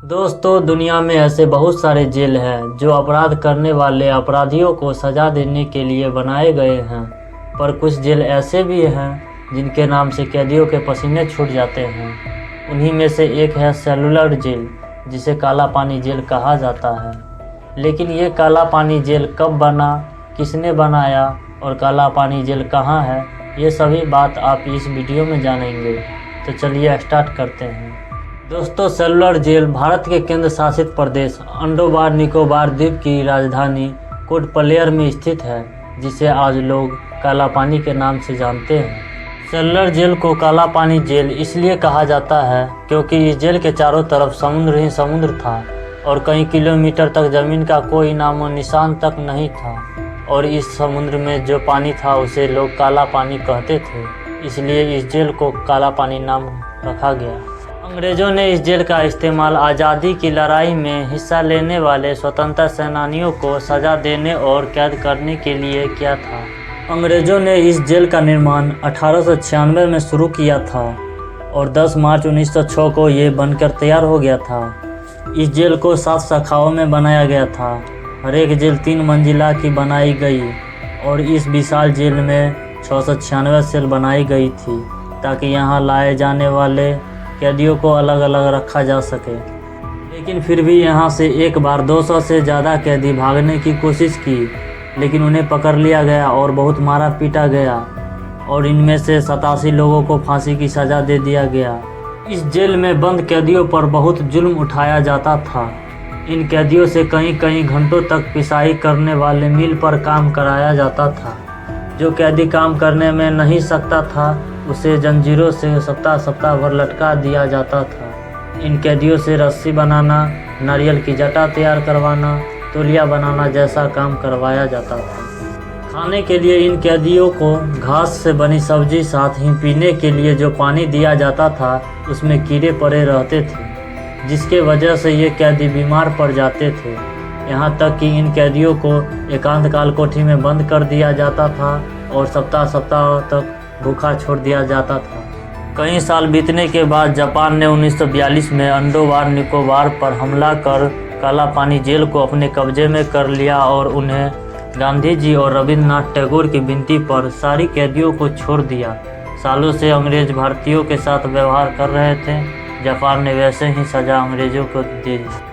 दोस्तों, दुनिया में ऐसे बहुत सारे जेल हैं जो अपराध करने वाले अपराधियों को सज़ा देने के लिए बनाए गए हैं। पर कुछ जेल ऐसे भी हैं जिनके नाम से कैदियों के पसीने छूट जाते हैं। उन्हीं में से एक है सेलुलर जेल, जिसे काला पानी जेल कहा जाता है। लेकिन ये काला पानी जेल कब बना, किसने बनाया और काला पानी जेल कहाँ है, ये सभी बात आप इस वीडियो में जानेंगे। तो चलिए स्टार्ट करते हैं। दोस्तों, सेलुलर जेल भारत के केंद्र शासित प्रदेश अंडमान निकोबार द्वीप की राजधानी पोर्ट ब्लेयर में स्थित है, जिसे आज लोग काला पानी के नाम से जानते हैं। सेलुलर जेल को काला पानी जेल इसलिए कहा जाता है क्योंकि इस जेल के चारों तरफ समुद्र ही समुद्र था और कई किलोमीटर तक ज़मीन का कोई नामो निशान तक नहीं था। और इस समुद्र में जो पानी था उसे लोग काला पानी कहते थे, इसलिए इस जेल को काला पानी नाम रखा गया। अंग्रेज़ों ने इस जेल का इस्तेमाल आज़ादी की लड़ाई में हिस्सा लेने वाले स्वतंत्रता सेनानियों को सज़ा देने और कैद करने के लिए किया था। अंग्रेज़ों ने इस जेल का निर्माण 1896 में शुरू किया था और 10 मार्च 1906 को ये बनकर तैयार हो गया था। इस जेल को 7 शाखाओं में बनाया गया था। हर एक जेल 3 मंजिला की बनाई गई और इस विशाल जेल में 696 सेल बनाई गई थी ताकि यहाँ लाए जाने वाले कैदियों को अलग अलग रखा जा सके। लेकिन फिर भी यहाँ से एक बार 200 से ज़्यादा कैदी भागने की कोशिश की, लेकिन उन्हें पकड़ लिया गया और बहुत मारा पीटा गया और इनमें से 87 लोगों को फांसी की सज़ा दे दिया गया। इस जेल में बंद कैदियों पर बहुत जुल्म उठाया जाता था। इन कैदियों से कई घंटों तक पिसाई करने वाले मिल पर काम कराया जाता था। जो कैदी काम करने में नहीं सकता था उसे जंजीरों से सप्ताह भर लटका दिया जाता था। इन कैदियों से रस्सी बनाना, नारियल की जटा तैयार करवाना, तौलिया बनाना जैसा काम करवाया जाता था। खाने के लिए इन कैदियों को घास से बनी सब्जी, साथ ही पीने के लिए जो पानी दिया जाता था उसमें कीड़े पड़े रहते थे, जिसके वजह से ये कैदी बीमार पड़ जाते थे। यहाँ तक कि इन कैदियों को एकांत काल कोठी में बंद कर दिया जाता था और सप्ताह तक भूखा छोड़ दिया जाता था। कई साल बीतने के बाद जापान ने 1942 में अंडमान निकोबार पर हमला कर काला पानी जेल को अपने कब्जे में कर लिया और उन्हें गांधी जी और रविंद्रनाथ टैगोर की विनती पर सारी कैदियों को छोड़ दिया। सालों से अंग्रेज भारतीयों के साथ व्यवहार कर रहे थे। जापान ने वैसे ही सज़ा अंग्रेज़ों को दे दी।